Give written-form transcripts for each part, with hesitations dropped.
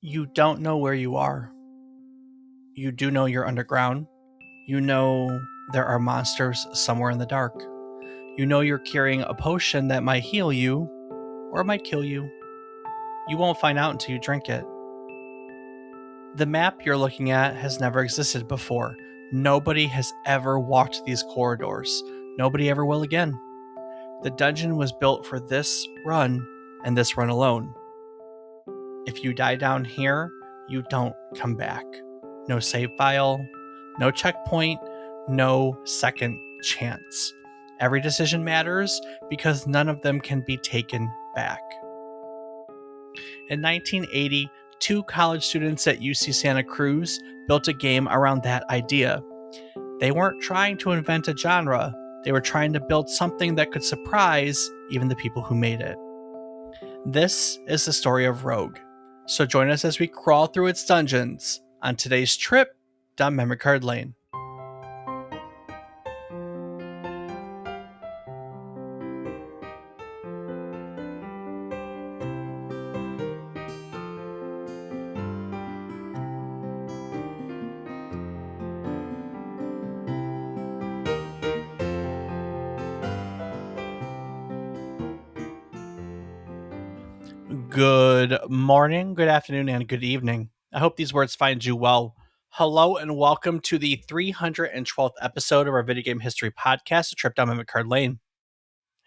You don't know where you are. You do know you're underground. You know there are monsters somewhere in the dark. You know you're carrying a potion that might heal you or might kill you. You won't find out until you drink it. The map you're looking at has never existed before. Nobody has ever walked these corridors. Nobody ever will again. The dungeon was built for this run and this run alone. If you die down here, you don't come back. No save file, no checkpoint, no second chance. Every decision matters because none of them can be taken back. In 1980, two college students at UC Santa Cruz built a game around that idea. They weren't trying to invent a genre, they were trying to build something that could surprise even the people who made it. This is the story of Rogue. So join us as we crawl through its dungeons on today's trip down Memory Card Lane. Good morning, good afternoon, and good evening. I hope these words find you well. Hello and welcome to the 312th episode of our video game history podcast, A Trip Down Memory Card Lane.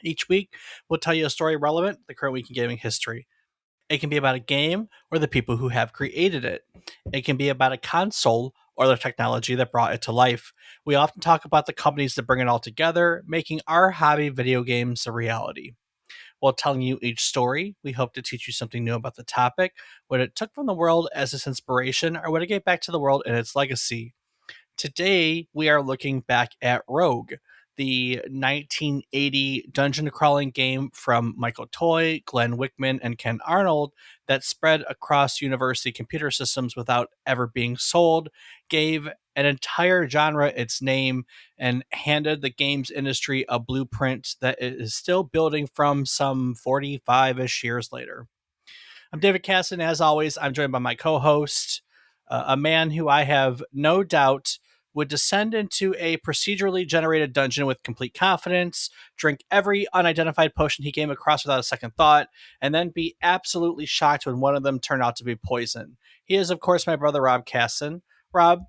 Each week, we'll tell you a story relevant to the current week in gaming history. It can be about a game or the people who have created it. It can be about a console or the technology that brought it to life. We often talk about the companies that bring it all together, making our hobby video games a reality. While telling you each story, we hope to teach you something new about the topic, what it took from the world as its inspiration, or what it gave back to the world and its legacy. Today, we are looking back at Rogue, the 1980 dungeon crawling game from Michael Toy, Glenn Wickman, and Ken Arnold that spread across university computer systems without ever being sold, gave an entire genre its name, and handed the games industry a blueprint that it is still building from some 45-ish years later. I'm David Casson. As always, I'm joined by my co-host, a man who I have no doubt would descend into a procedurally generated dungeon with complete confidence, drink every unidentified potion he came across without a second thought, and then be absolutely shocked when one of them turned out to be poison. He is, of course, my brother, Rob Casson. Rob,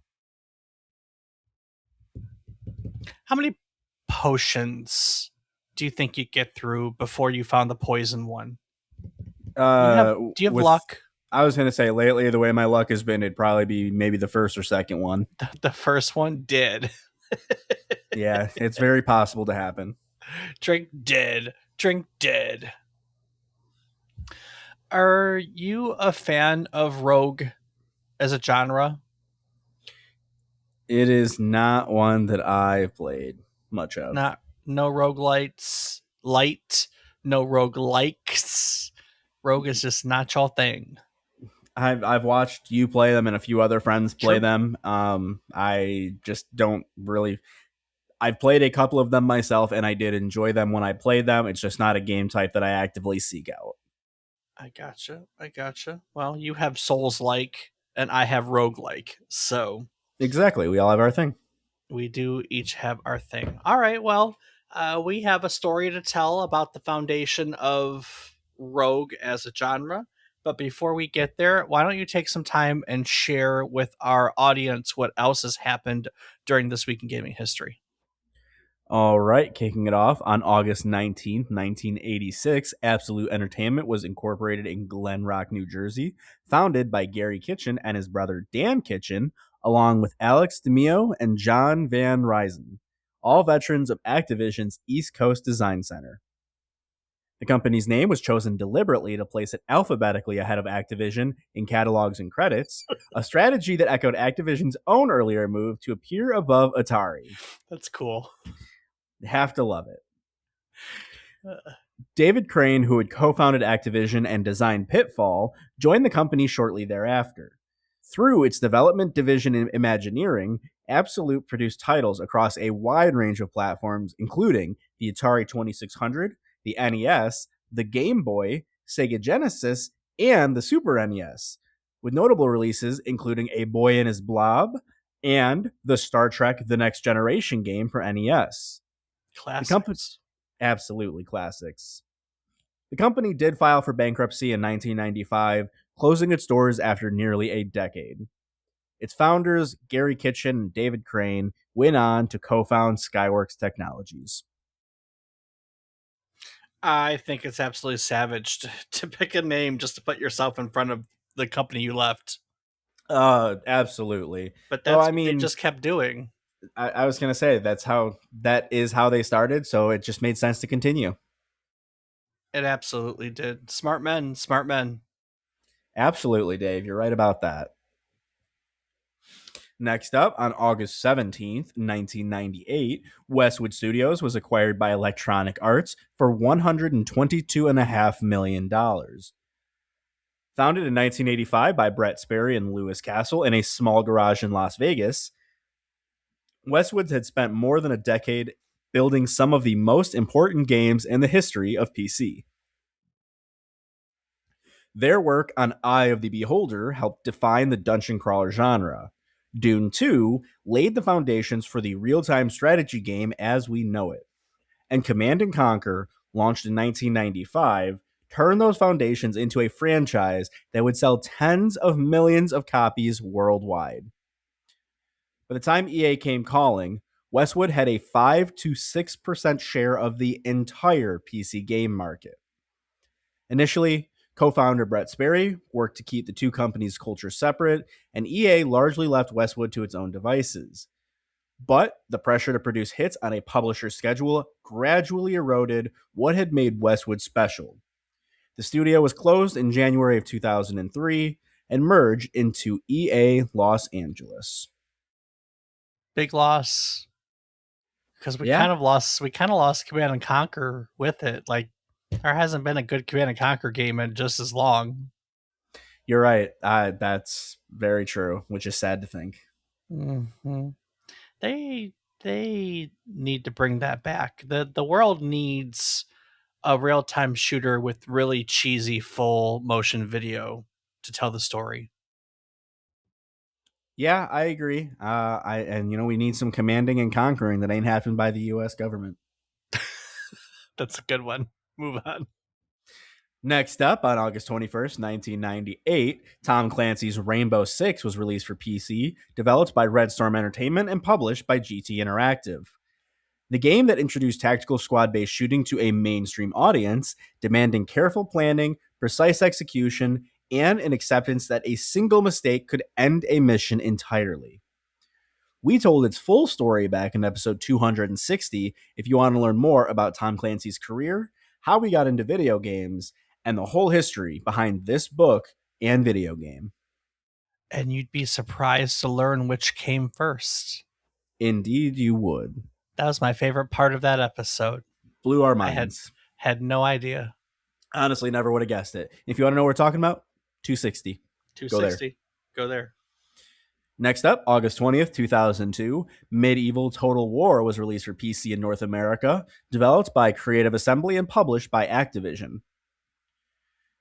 how many potions do you think you'd get through before you found the poison one? Do you have luck? I was going to say, lately, the way my luck has been, it'd probably be maybe the first or second one. The first one did. Yeah, it's very possible to happen. Drink dead. Drink dead. Are you a fan of Rogue as a genre? It is not one that I've played much of. No roguelites, no roguelikes. Rogue is just not your thing. I've watched you play them and a few other friends play them. I just don't really. I've played a couple of them myself, and I did enjoy them when I played them. It's just not a game type that I actively seek out. I gotcha. Well, you have Souls-like, and I have roguelike, so exactly, we all have our thing. We do each have our thing. All right, well, we have a story to tell about the foundation of Rogue as a genre. But before we get there, why don't you take some time and share with our audience what else has happened during this week in gaming history? All right, kicking it off on August 19th, 1986, Absolute Entertainment was incorporated in Glen Rock, New Jersey, founded by Gary Kitchen and his brother Dan Kitchen, along with Alex DeMio and John Van Ryzen, all veterans of Activision's East Coast Design Center. The company's name was chosen deliberately to place it alphabetically ahead of Activision in catalogs and credits, a strategy that echoed Activision's own earlier move to appear above Atari. That's cool. Have to love it. David Crane, who had co-founded Activision and designed Pitfall, joined the company shortly thereafter. Through its development division in Imagineering, Absolute produced titles across a wide range of platforms, including the Atari 2600, the NES, the Game Boy, Sega Genesis, and the Super NES, with notable releases including A Boy and His Blob and the Star Trek The Next Generation game for NES. The company Classics. absolutely classics. The company did file for bankruptcy in 1995, closing its doors after nearly a decade. Its founders, Gary Kitchen and David Crane, went on to co-found Skyworks Technologies. I think it's absolutely savage to pick a name just to put yourself in front of the company you left. Absolutely. But Though that's I what they mean, just kept doing. I was gonna say that is how they started, so it just made sense to continue. It absolutely did. Smart men, smart men. Absolutely, Dave. You're right about that. Next up, on August 17th, 1998, Westwood Studios was acquired by Electronic Arts for $122.5 million. Founded in 1985 by Brett Sperry and Lewis Castle in a small garage in Las Vegas, Westwoods had spent more than a decade building some of the most important games in the history of PC. Their work on Eye of the Beholder helped define the dungeon crawler genre. Dune 2 laid the foundations for the real time strategy game as we know it. And Command and Conquer, launched in 1995, turned those foundations into a franchise that would sell tens of millions of copies worldwide. By the time EA came calling, Westwood had a 5 to 6% share of the entire PC game market. Initially, co founder Brett Sperry worked to keep the two companies' cultures separate, and EA largely left Westwood to its own devices. But the pressure to produce hits on a publisher's schedule gradually eroded what had made Westwood special. The studio was closed in January of 2003 and merged into EA Los Angeles. Big loss. Because Yeah, we kind of lost Command and Conquer with it. Like there hasn't been a good Command and Conquer game in just as long. you're right. That's very true, which is sad to think. Mm-hmm. They they need to bring that back. The world needs a real time shooter with really cheesy full motion video to tell the story. Yeah, I agree. We need some commanding and conquering that ain't happened by the U.S. government. That's a good one. Move on. Next up, on August 21st, 1998, Tom Clancy's Rainbow Six was released for PC, developed by Red Storm Entertainment and published by GT Interactive. The game that introduced tactical squad based shooting to a mainstream audience, demanding careful planning, precise execution, and an acceptance that a single mistake could end a mission entirely. We told its full story back in episode 260 if you want to learn more about Tom Clancy's career, how we got into video games, and the whole history behind this book and video game. And you'd be surprised to learn which came first. Indeed, you would. That was my favorite part of that episode. Blew our I had minds. had no idea. Honestly, never would have guessed it. If you want to know what we're talking about, 260. Go there. 260. Go there. Next up, August 20th, 2002, Medieval Total War was released for PC in North America, developed by Creative Assembly and published by Activision.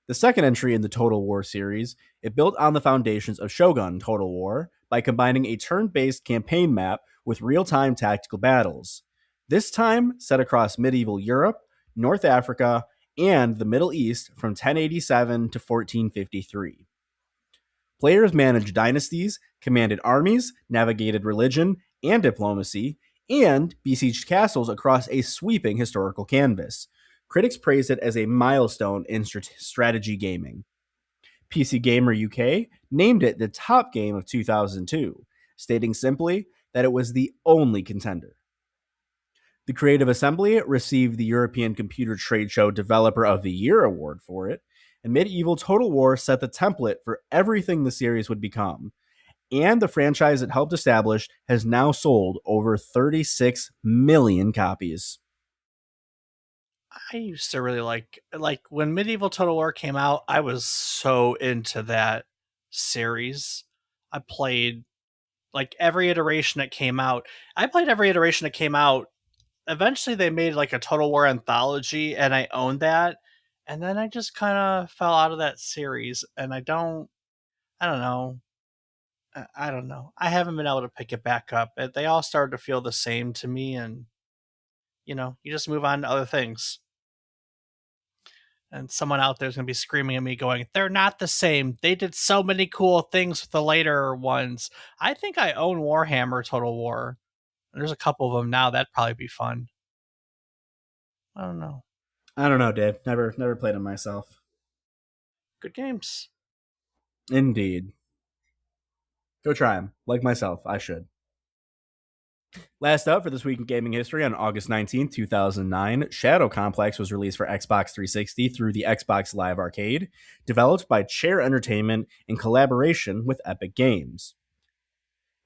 The second entry in the Total War series, it built on the foundations of Shogun Total War by combining a turn based campaign map with real time tactical battles. This time set across medieval Europe, North Africa, and the Middle East from 1087 to 1453. Players managed dynasties, commanded armies, navigated religion and diplomacy, and besieged castles across a sweeping historical canvas. Critics praised it as a milestone in strategy gaming. PC Gamer UK named it the top game of 2002, stating simply that it was the only contender. The Creative Assembly received the European Computer Trade Show Developer of the Year award for it, and Medieval Total War set the template for everything the series would become. And the franchise it helped establish has now sold over 36 million copies. I used to really like when Medieval Total War came out, I was so into that series. I played like every iteration that came out. I played every iteration that came out. Eventually they made like a Total War anthology and I owned that. And then I just kind of fell out of that series and I don't I don't know. I don't know. I haven't been able to pick it back up. They all started to feel the same to me, and you just move on to other things. And someone out there is going to be screaming at me, going, "They're not the same. They did so many cool things with the later ones." I think I own Warhammer Total War. There's a couple of them now. That'd probably be fun. I don't know. I don't know, Dave. Never played them myself. Good games. Indeed. Go try them. Like myself, I should. Last up for this week in gaming history, on August 19th, 2009, Shadow Complex was released for Xbox 360 through the Xbox Live Arcade, developed by Chair Entertainment in collaboration with Epic Games.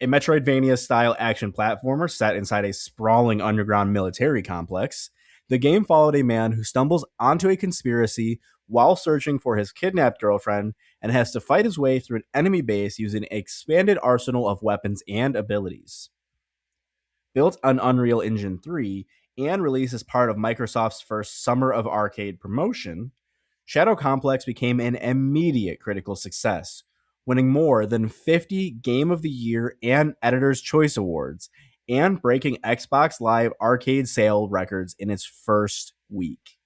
A Metroidvania-style action platformer set inside a sprawling underground military complex, the game followed a man who stumbles onto a conspiracy while searching for his kidnapped girlfriend and has to fight his way through an enemy base using an expanded arsenal of weapons and abilities. Built on Unreal Engine 3 and released as part of Microsoft's first Summer of Arcade promotion, Shadow Complex became an immediate critical success, winning more than 50 Game of the Year and Editor's Choice Awards, and breaking Xbox Live Arcade sale records in its first week.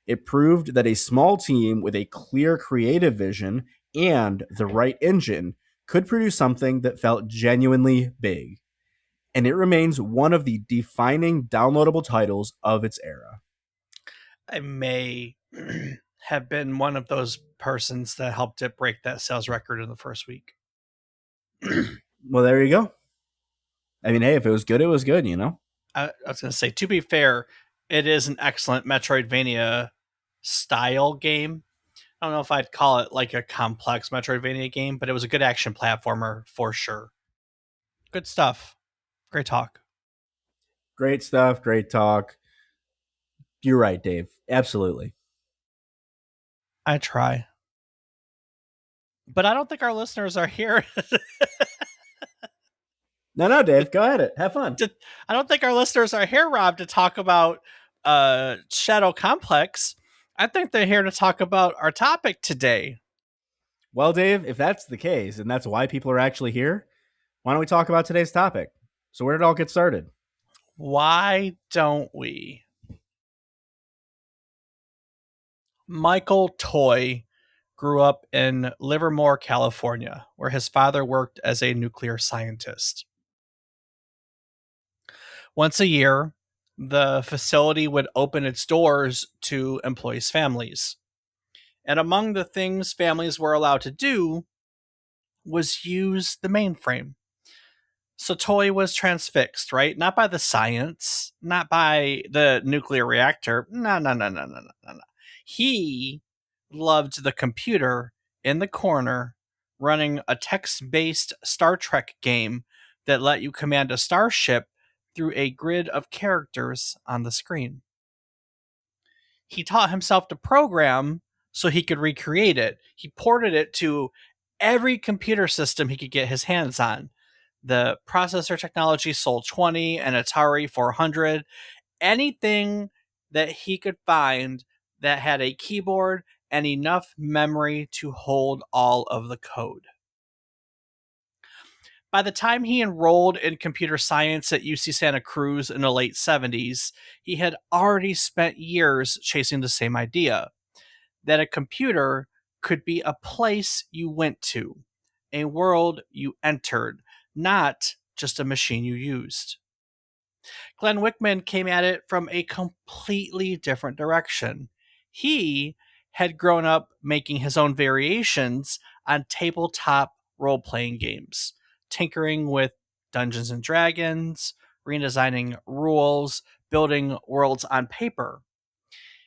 It proved that a small team with a clear creative vision and the right engine could produce something that felt genuinely big, and it remains one of the defining downloadable titles of its era. I may have been one of those persons that helped it break that sales record in the first week. Well, there you go. I mean, hey, if it was good, it was good, you know? I was going to say, to be fair, it is an excellent Metroidvania style game. I don't know if I'd call it like a complex Metroidvania game, but it was a good action platformer for sure. Good stuff. Great talk. Great stuff, great talk. You're right, Dave. Absolutely. I try. But I don't think our listeners are here. No, Dave, go ahead. Have fun. I don't think our listeners are here, Rob, to talk about Shadow Complex. I think they're here to talk about our topic today. Well, Dave, if that's the case, and that's why people are actually here, why don't we talk about today's topic? So where did it all get started? Why don't we? Michael Toy grew up in Livermore, California, where his father worked as a nuclear scientist. Once a year, the facility would open its doors to employees' families. And among the things families were allowed to do was use the mainframe. So Toy was transfixed, right? Not by the science, not by the nuclear reactor. No. He loved the computer in the corner running a text-based Star Trek game that let you command a starship through a grid of characters on the screen. He taught himself to program so he could recreate it. He ported it to every computer system he could get his hands on. The processor technology Sol 20 and Atari 400, anything that he could find that had a keyboard and enough memory to hold all of the code. By the time he enrolled in computer science at UC Santa Cruz in the late 70s, he had already spent years chasing the same idea, that a computer could be a place you went to, a world you entered, not just a machine you used. Glenn Wickman came at it from a completely different direction. He had grown up making his own variations on tabletop role playing games, tinkering with Dungeons and Dragons, redesigning rules, building worlds on paper.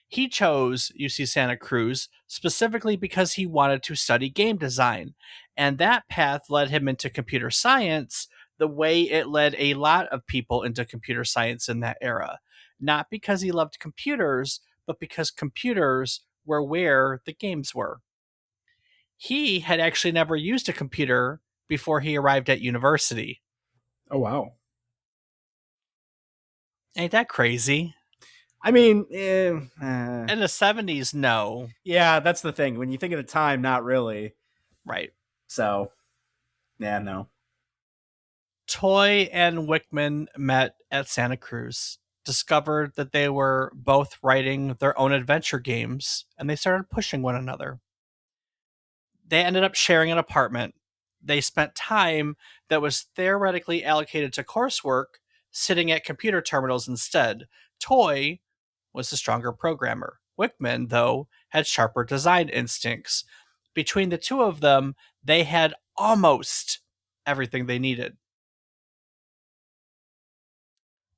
He chose UC Santa Cruz specifically because he wanted to study game design, and that path led him into computer science the way it led a lot of people into computer science in that era. Not because he loved computers, but because computers were where the games were. He had actually never used a computer before he arrived at university. Oh, wow. Ain't that crazy? I mean, In the 70s, no. yeah, that's the thing. When you think of the time, not really. Right. So, yeah, no. Toy and Wickman met at Santa Cruz, discovered that they were both writing their own adventure games, and they started pushing one another. They ended up sharing an apartment. They spent time that was theoretically allocated to coursework sitting at computer terminals instead. Toy was the stronger programmer. Wickman, though, had sharper design instincts. Between the two of them, they had almost everything they needed.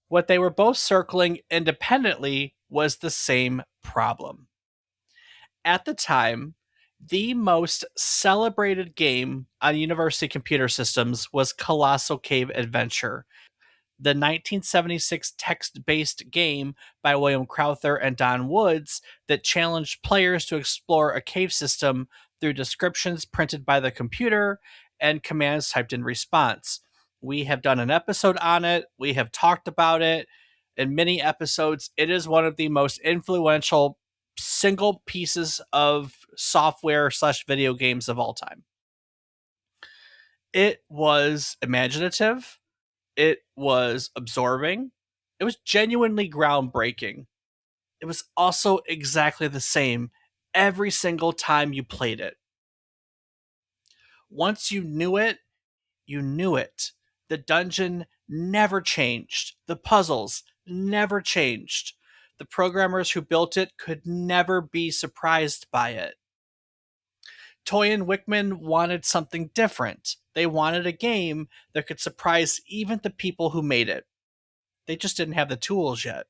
What they were both circling independently was the same problem. At the time, the most celebrated game on university computer systems was Colossal Cave Adventure, the 1976 text based game by William Crowther and Don Woods that challenged players to explore a cave system through descriptions printed by the computer and commands typed in response. We have done an episode on it, we have talked about it in many episodes. It is one of the most influential single pieces of software slash video games of all time. It was imaginative, it was absorbing. It was genuinely groundbreaking. It was also exactly the same every single time you played it. Once you knew it, you knew it. The dungeon never changed. The puzzles never changed. The programmers who built it could never be surprised by it. Toy and Wickman wanted something different. They wanted a game that could surprise even the people who made it. They just didn't have the tools yet.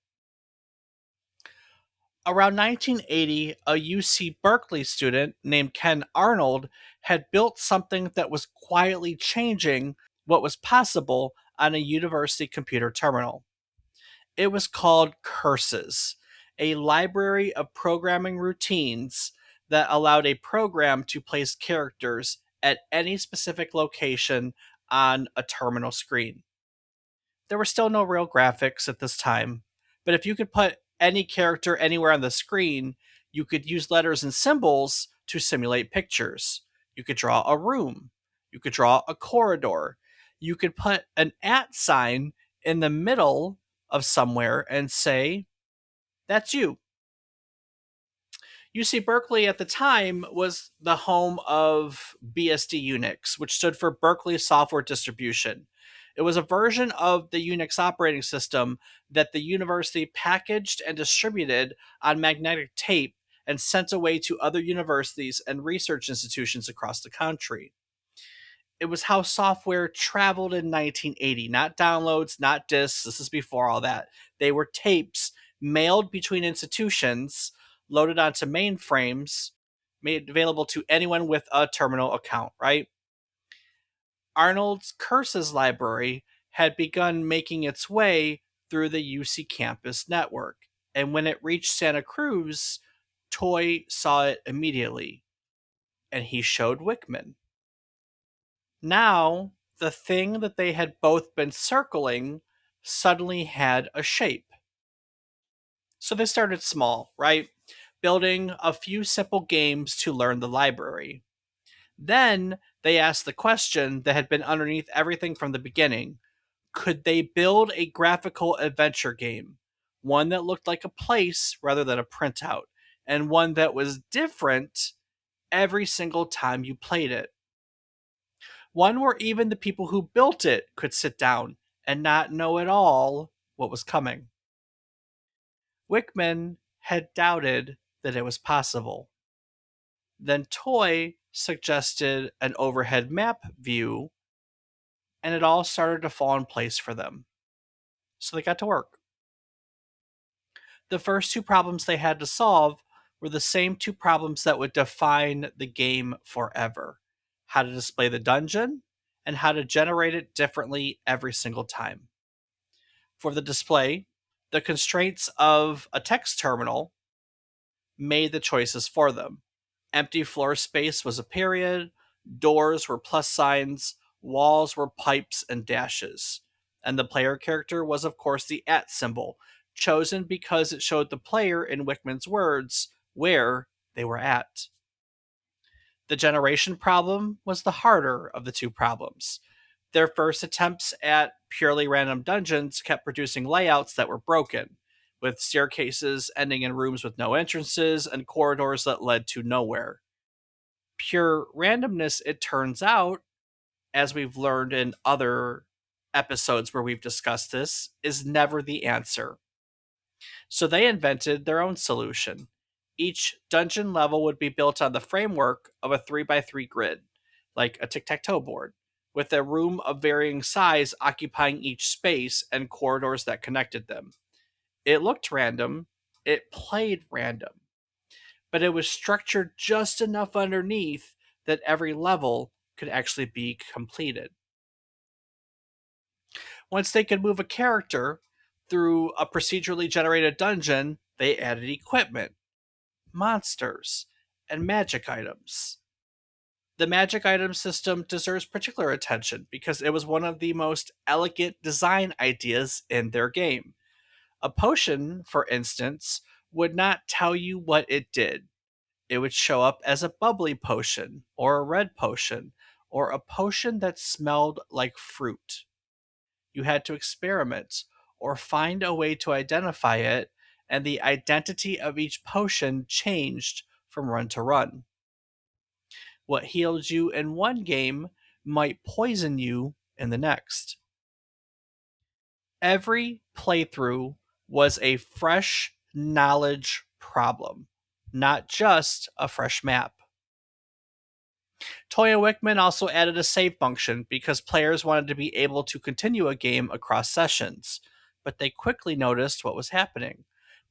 Around 1980, a UC Berkeley student named Ken Arnold had built something that was quietly changing what was possible on a university computer terminal. It was called Curses, a library of programming routines that allowed a program to place characters at any specific location on a terminal screen. There were still no real graphics at this time, but if you could put any character anywhere on the screen, you could use letters and symbols to simulate pictures. You could draw a room, you could draw a corridor, you could put an @ sign in the middle of somewhere and say, that's you. UC Berkeley at the time was the home of BSD Unix, which stood for Berkeley Software Distribution. It was a version of the Unix operating system that the university packaged and distributed on magnetic tape and sent away to other universities and research institutions across the country. It was how software traveled in 1980, not downloads, not disks. This is before all that. They were tapes mailed between institutions, loaded onto mainframes, made available to anyone with a terminal account, right? Arnold's Curses library had begun making its way through the UC campus network, and when it reached Santa Cruz, Toy saw it immediately, and he showed Wickman. Now, the thing that they had both been circling suddenly had a shape. So they started small, right? Building a few simple games to learn the library. Then they asked the question that had been underneath everything from the beginning: could they build a graphical adventure game? One that looked like a place rather than a printout, and one that was different every single time you played it. One where even the people who built it could sit down and not know at all what was coming. Wickman had doubted that it was possible. Then Toy suggested an overhead map view, and it all started to fall in place for them. So they got to work. The first two problems they had to solve were the same two problems that would define the game forever: how to display the dungeon and how to generate it differently every single time. For the display, the constraints of a text terminal made the choices for them. Empty floor space was a period, doors were plus signs, walls were pipes and dashes. And the player character was, of course, the @ symbol, chosen because it showed the player, in Wickman's words, where they were at. The generation problem was the harder of the two problems. Their first attempts at purely random dungeons kept producing layouts that were broken, with staircases ending in rooms with no entrances and corridors that led to nowhere. Pure randomness, it turns out, as we've learned in other episodes where we've discussed this, is never the answer. So they invented their own solution. Each dungeon level would be built on the framework of a 3x3 grid, like a tic tac toe board, with a room of varying size occupying each space and corridors that connected them. It looked random, it played random, but it was structured just enough underneath that every level could actually be completed. Once they could move a character through a procedurally generated dungeon, they added equipment, monsters, and magic items. The magic item system deserves particular attention because it was one of the most elegant design ideas in their game. A potion, for instance, would not tell you what it did. It would show up as a bubbly potion, or a red potion, or a potion that smelled like fruit. You had to experiment or find a way to identify it, and the identity of each potion changed from run to run. What healed you in one game might poison you in the next. Every playthrough was a fresh knowledge problem, not just a fresh map. Toy and Wickman also added a save function because players wanted to be able to continue a game across sessions, but they quickly noticed what was happening.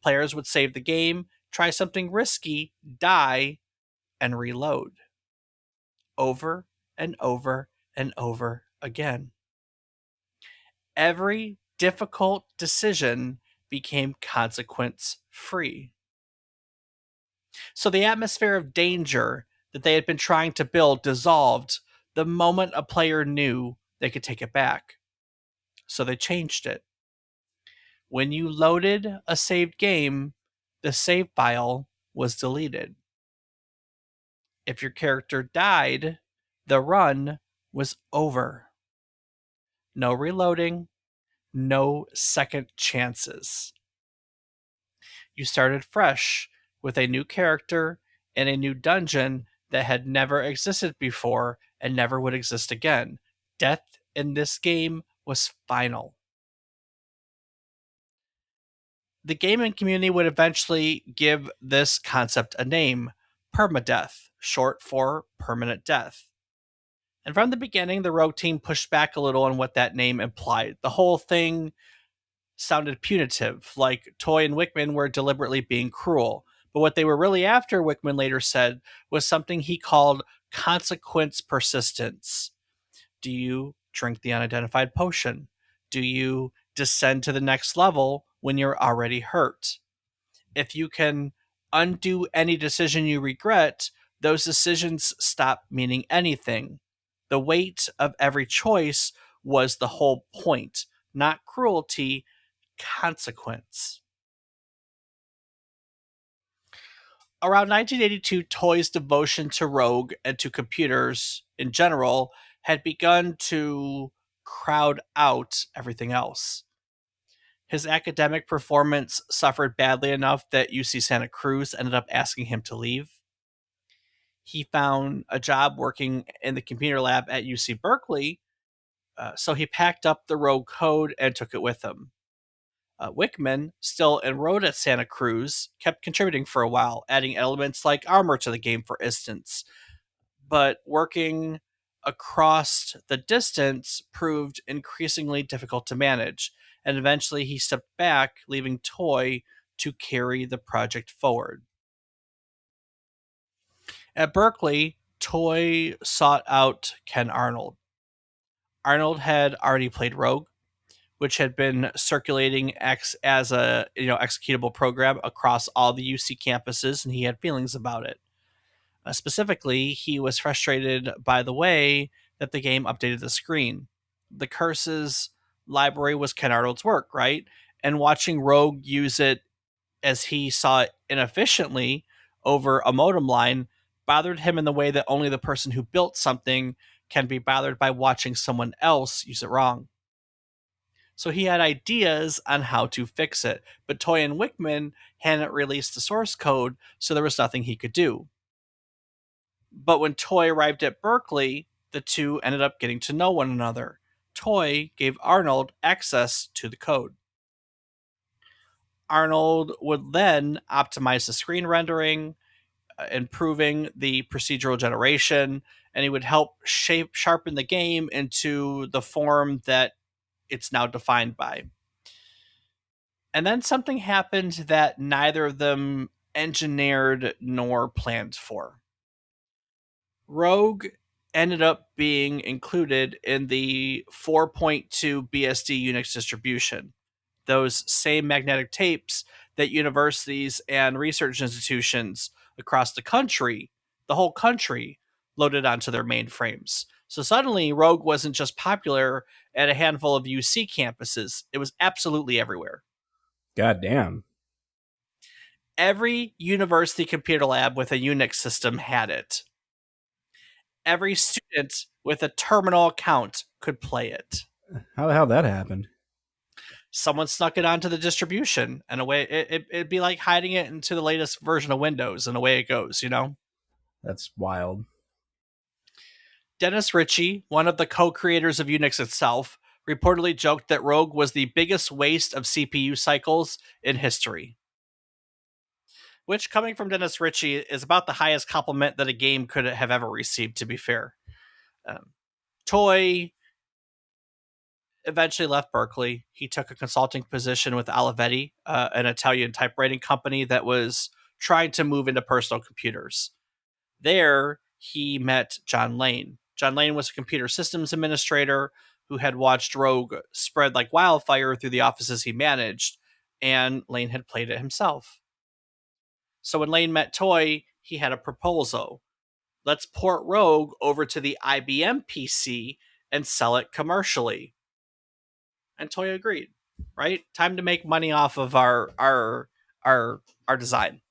Players would save the game, try something risky, die, and reload. Over and over and over again. Every difficult decision became consequence free. So the atmosphere of danger that they had been trying to build dissolved the moment a player knew they could take it back. So they changed it. When you loaded a saved game, the save file was deleted. If your character died, the run was over. No reloading, no second chances. You started fresh with a new character in a new dungeon that had never existed before and never would exist again. Death in this game was final. The gaming community would eventually give this concept a name, permadeath, short for permanent death. And from the beginning, the Rogue team pushed back a little on what that name implied. The whole thing sounded punitive, like Toy and Wickman were deliberately being cruel. But what they were really after, Wickman later said, was something he called consequence persistence. Do you drink the unidentified potion? Do you descend to the next level when you're already hurt? If you can undo any decision you regret, those decisions stop meaning anything. The weight of every choice was the whole point, not cruelty, consequence. Around 1982, Toy's devotion to Rogue and to computers in general had begun to crowd out everything else. His academic performance suffered badly enough that UC Santa Cruz ended up asking him to leave. He found a job working in the computer lab at UC Berkeley, so he packed up the Rogue code and took it with him. Wickman, still enrolled at Santa Cruz, kept contributing for a while, adding elements like armor to the game, for instance. But working across the distance proved increasingly difficult to manage, and eventually he stepped back, leaving Toy to carry the project forward. At Berkeley, Toy sought out Ken Arnold. Arnold had already played Rogue, which had been circulating as a executable program across all the UC campuses, and he had feelings about it. Specifically, he was frustrated by the way that the game updated the screen. The Curses library was Ken Arnold's work, right? And watching Rogue use it as he saw it inefficiently over a modem line bothered him in the way that only the person who built something can be bothered by watching someone else use it wrong. So he had ideas on how to fix it, but Toy and Wickman hadn't released the source code, so there was nothing he could do. But when Toy arrived at Berkeley, the two ended up getting to know one another. Toy gave Arnold access to the code. Arnold would then optimize the screen rendering, improving the procedural generation, and he would help sharpen the game into the form that it's now defined by. And then something happened that neither of them engineered nor planned for. Rogue ended up being included in the 4.2 BSD Unix distribution, those same magnetic tapes that universities and research institutions across the whole country, loaded onto their mainframes. So suddenly, Rogue wasn't just popular at a handful of UC campuses, it was absolutely everywhere. God damn. Every university computer lab with a Unix system had it. Every student with a terminal account could play it. How the hell that happened? Someone snuck it onto the distribution, and away it'd be like hiding it into the latest version of Windows, and away it goes, you know? That's wild. Dennis Ritchie, one of the co-creators of Unix itself, reportedly joked that Rogue was the biggest waste of CPU cycles in history. Which, coming from Dennis Ritchie, is about the highest compliment that a game could have ever received, to be fair. Toy eventually left Berkeley. He took a consulting position with Olivetti, an Italian typewriting company that was trying to move into personal computers. There, he met John Lane. John Lane was a computer systems administrator who had watched Rogue spread like wildfire through the offices he managed, and Lane had played it himself. So when Lane met Toy, he had a proposal. Let's port Rogue over to the IBM PC and sell it commercially. And Toy agreed. Right? Time to make money off of our design.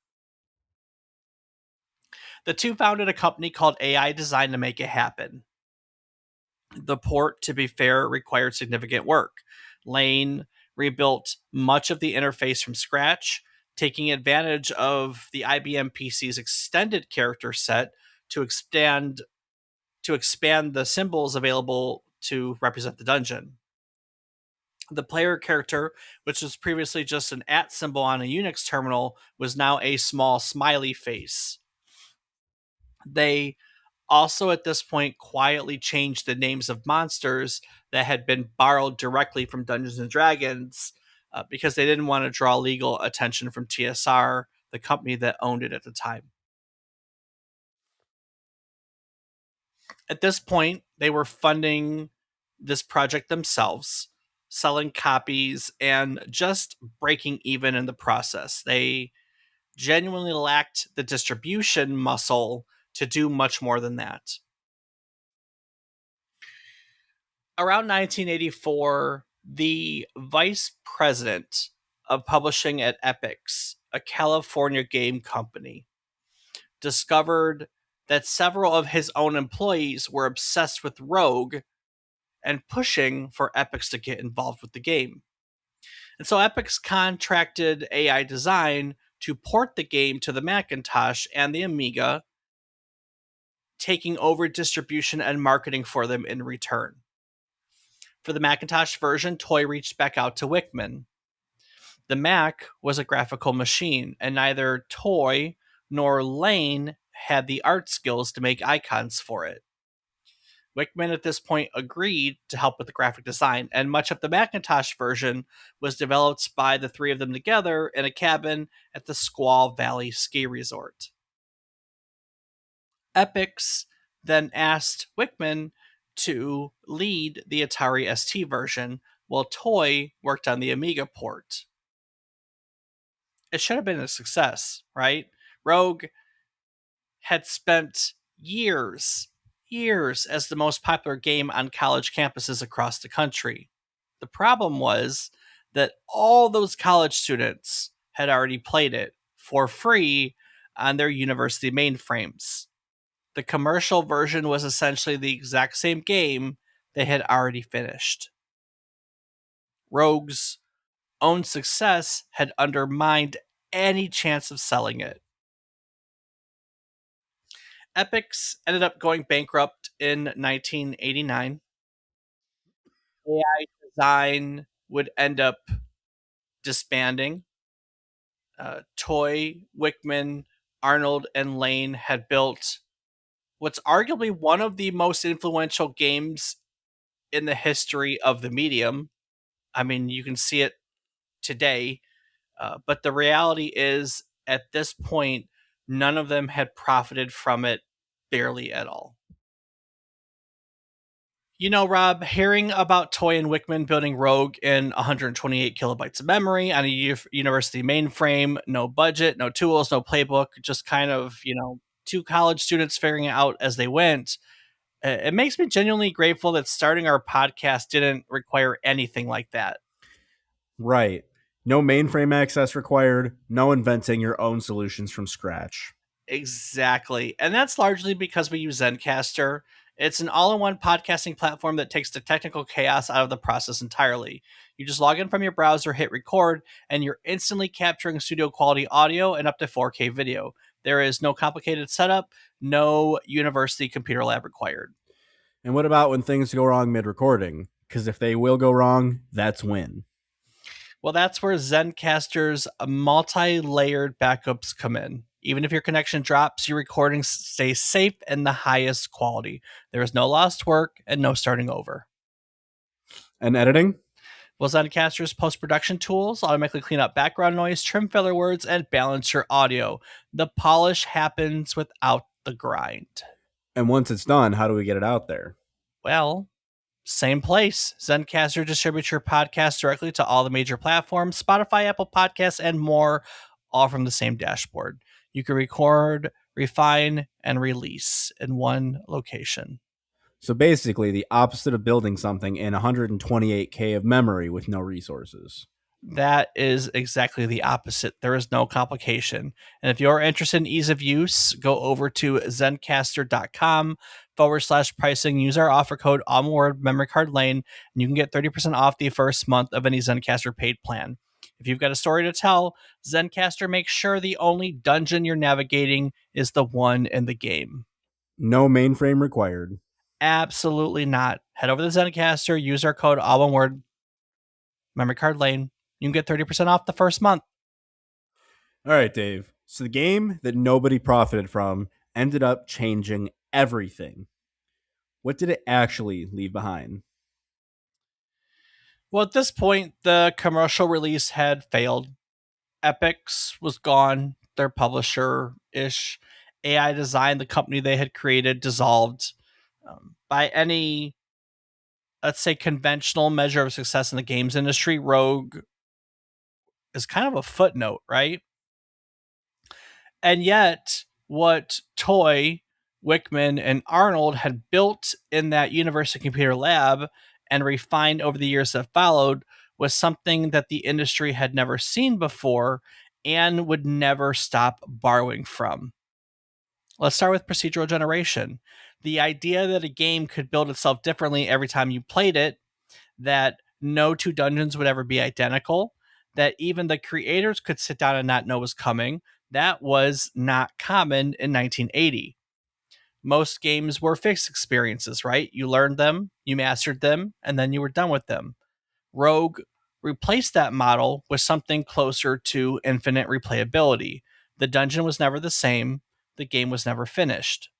The two founded a company called AI Design to make it happen. The port, to be fair, required significant work. Lane rebuilt much of the interface from scratch, taking advantage of the IBM PC's extended character set to expand the symbols available to represent the dungeon. The player character, which was previously just an @ symbol on a Unix terminal, was now a small smiley face. They also, at this point, quietly changed the names of monsters that had been borrowed directly from Dungeons and Dragons because they didn't want to draw legal attention from TSR, the company that owned it at the time. At this point, they were funding this project themselves, selling copies, and just breaking even in the process. They genuinely lacked the distribution muscle to do much more than that. Around 1984, the vice president of publishing at Epix, a California game company, discovered that several of his own employees were obsessed with Rogue and pushing for Epix to get involved with the game. And so Epix contracted AI Design to port the game to the Macintosh and the Amiga, taking over distribution and marketing for them in return. For the Macintosh version, Toy reached back out to Wickman. The Mac was a graphical machine, and neither Toy nor Lane had the art skills to make icons for it. Wickman at this point agreed to help with the graphic design, and much of the Macintosh version was developed by the three of them together in a cabin at the Squaw Valley Ski Resort. Epix then asked Wickman to lead the Atari ST version, while Toy worked on the Amiga port. It should have been a success, right? Rogue had spent years as the most popular game on college campuses across the country. The problem was that all those college students had already played it for free on their university mainframes. The commercial version was essentially the exact same game they had already finished. Rogue's own success had undermined any chance of selling it. Epix ended up going bankrupt in 1989. AI Design would end up disbanding. Toy, Wickman, Arnold, and Lane had built what's arguably one of the most influential games in the history of the medium. I mean, you can see it today, but the reality is, at this point, none of them had profited from it barely at all. You know, Rob, hearing about Toy and Wickman building Rogue in 128 kilobytes of memory on a university mainframe, no budget, no tools, no playbook, just kind of, two college students figuring it out as they went. It makes me genuinely grateful that starting our podcast didn't require anything like that. Right. No mainframe access required, no inventing your own solutions from scratch. Exactly. And that's largely because we use Zencastr. It's an all-in-one podcasting platform that takes the technical chaos out of the process entirely. You just log in from your browser, hit record, and you're instantly capturing studio quality audio and up to 4K video. There is no complicated setup, no university computer lab required. And what about when things go wrong mid-recording? Because if they will go wrong, that's when. Well, that's where Zencastr's multi-layered backups come in. Even if your connection drops, your recordings stay safe and the highest quality. There is no lost work and no starting over. And editing? Well, Zencastr's post-production tools automatically clean up background noise, trim filler words, and balance your audio. The polish happens without the grind. And once it's done, how do we get it out there? Well, same place. Zencastr distributes your podcast directly to all the major platforms, Spotify, Apple Podcasts, and more, all from the same dashboard. You can record, refine, and release in one location. So basically, the opposite of building something in 128K of memory with no resources. That is exactly the opposite. There is no complication. And if you're interested in ease of use, go over to zencastr.com/pricing. Use our offer code ONWARD memory card lane, and you can get 30% off the first month of any Zencastr paid plan. If you've got a story to tell, Zencastr makes sure the only dungeon you're navigating is the one in the game. No mainframe required. Absolutely not. Head over to Zencastr, use our code ONWARD memory card lane. You can get 30% off the first month. All right, Dave. So the game that nobody profited from ended up changing everything. What did it actually leave behind? Well, at this point, the commercial release had failed. Epix was gone, their publisher-ish. AI Design, the company they had created, dissolved. By any, let's say, conventional measure of success in the games industry, Rogue is kind of a footnote, right? And yet, what Toy, Wickman, and Arnold had built in that university computer lab and refined over the years that followed was something that the industry had never seen before and would never stop borrowing from. Let's start with procedural generation. The idea that a game could build itself differently every time you played it, that no two dungeons would ever be identical, that even the creators could sit down and not know was coming, that was not common in 1980. Most games were fixed experiences, right? You learned them, you mastered them, and then you were done with them. Rogue replaced that model with something closer to infinite replayability. The dungeon was never the same, the game was never finished.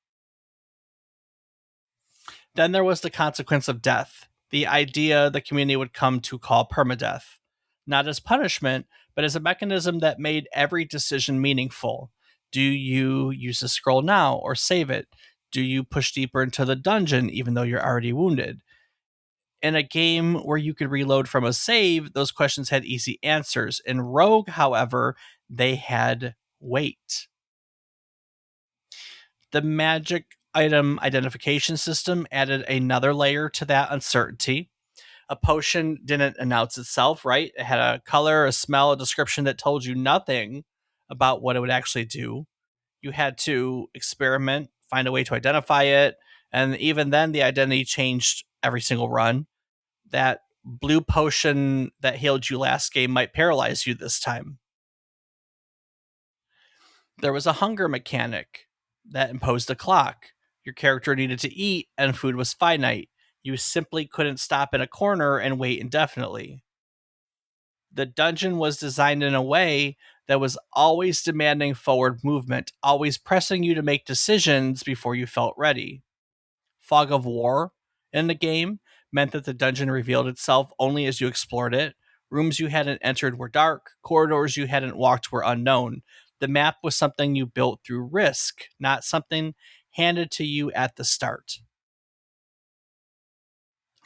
Then there was the consequence of death, the idea the community would come to call permadeath, not as punishment, but as a mechanism that made every decision meaningful. Do you use the scroll now or save it? Do you push deeper into the dungeon even though you're already wounded? In a game where you could reload from a save, those questions had easy answers. In Rogue, however, they had weight. The magic item identification system added another layer to that uncertainty. A potion didn't announce itself, right? It had a color, a smell, a description that told you nothing about what it would actually do. You had to experiment, find a way to identify it. And even then, the identity changed every single run. That blue potion that healed you last game might paralyze you this time. There was a hunger mechanic that imposed a clock. Your character needed to eat, and food was finite. You simply couldn't stop in a corner and wait indefinitely. The dungeon was designed in a way that was always demanding forward movement, always pressing you to make decisions before you felt ready. Fog of War in the game meant that the dungeon revealed itself only as you explored it. Rooms you hadn't entered were dark, corridors you hadn't walked were unknown. The map was something you built through risk, not something handed to you at the start.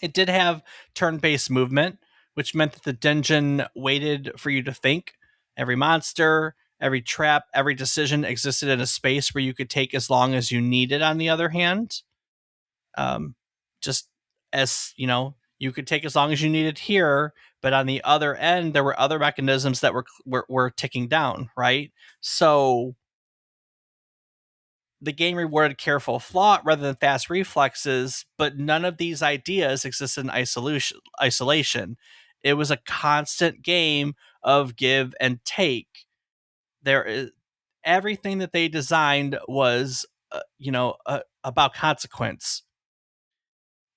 It did have turn-based movement, which meant that the dungeon waited for you to think. Every monster, every trap, every decision existed in a space where you could take as long as you needed, on the other hand. Just as, you could take as long as you needed here, but on the other end, there were other mechanisms that were ticking down, right? So the game rewarded careful thought rather than fast reflexes, but none of these ideas existed in isolation. It was a constant game of give and take. Everything that they designed was, about consequence.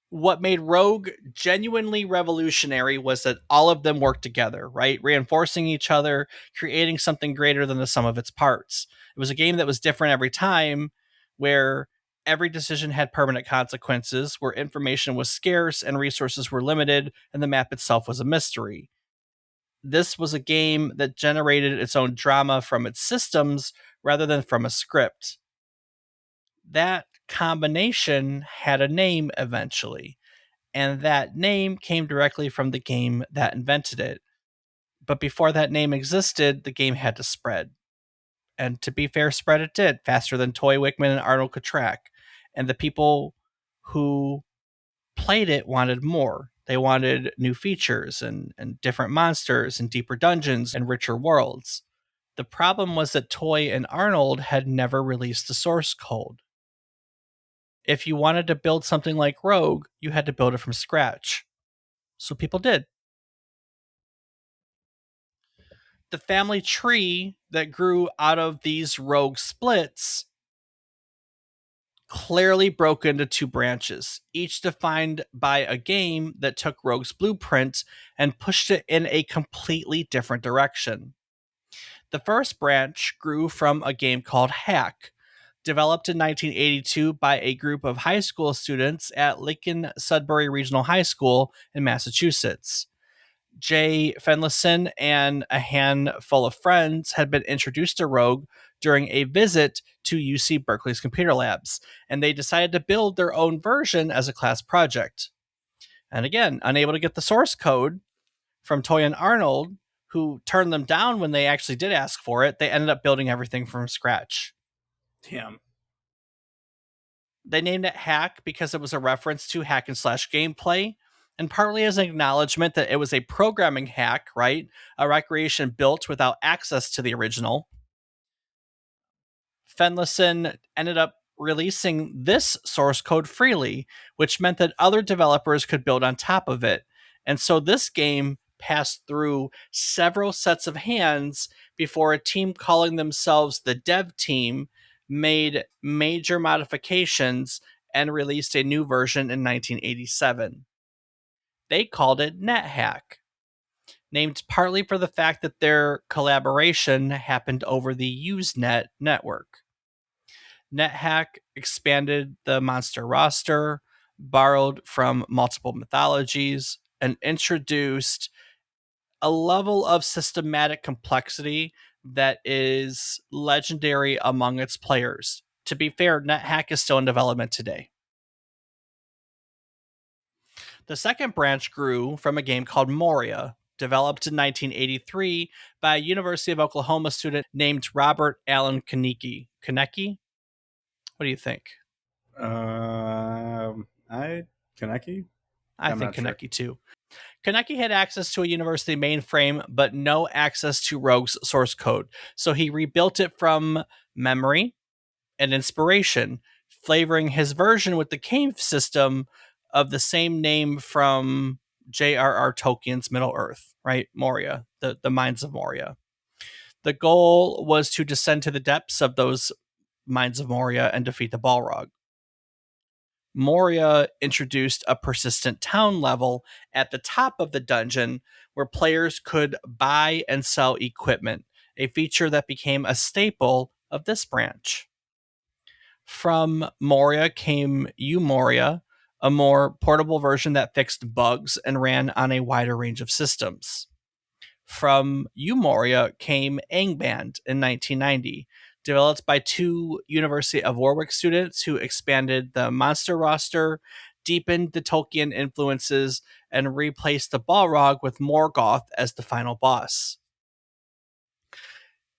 What made Rogue genuinely revolutionary was that all of them worked together, right? Reinforcing each other, creating something greater than the sum of its parts. It was a game that was different every time, where every decision had permanent consequences, where information was scarce and resources were limited, and the map itself was a mystery. This was a game that generated its own drama from its systems rather than from a script. That combination had a name eventually, and that name came directly from the game that invented it. But before that name existed, the game had to spread. And to be fair, spread it did, faster than Toy, Wickman, and Arnold could track. And the people who played it wanted more. They wanted new features and different monsters and deeper dungeons and richer worlds. The problem was that Toy and Arnold had never released the source code. If you wanted to build something like Rogue, you had to build it from scratch. So people did. The family tree that grew out of these Rogue splits clearly broke into two branches, each defined by a game that took Rogue's blueprint and pushed it in a completely different direction. The first branch grew from a game called Hack, developed in 1982 by a group of high school students at Lincoln Sudbury Regional High School in Massachusetts. Jay Fenlison and a handful of friends had been introduced to Rogue during a visit to UC Berkeley's computer labs, and they decided to build their own version as a class project. And again, unable to get the source code from Toy and Arnold, who turned them down when they actually did ask for it, they ended up building everything from scratch. Damn. They named it Hack because it was a reference to hack and slash gameplay, and partly as an acknowledgement that it was a programming hack, right? A recreation built without access to the original. Fenlison ended up releasing this source code freely, which meant that other developers could build on top of it. And so this game passed through several sets of hands before a team calling themselves the dev team made major modifications and released a new version in 1987. They called it NetHack, named partly for the fact that their collaboration happened over the USENET network. NetHack expanded the monster roster, borrowed from multiple mythologies, and introduced a level of systematic complexity that is legendary among its players. To be fair, NetHack is still in development today. The second branch grew from a game called Moria, developed in 1983 by a University of Oklahoma student named Robert Allen Konecki. Konecki? What do you think? Konecki? I think Konecki too. Konecki had access to a university mainframe, but no access to Rogue's source code. So he rebuilt it from memory and inspiration, flavoring his version with the cave system of the same name from J.R.R. Tolkien's Middle Earth, right? Moria, the Mines of Moria. The goal was to descend to the depths of those Mines of Moria and defeat the Balrog. Moria introduced a persistent town level at the top of the dungeon where players could buy and sell equipment, a feature that became a staple of this branch. From Moria came Moria, a more portable version that fixed bugs and ran on a wider range of systems. From Moria came Angband in 1990, developed by two University of Warwick students who expanded the monster roster, deepened the Tolkien influences, and replaced the Balrog with Morgoth as the final boss.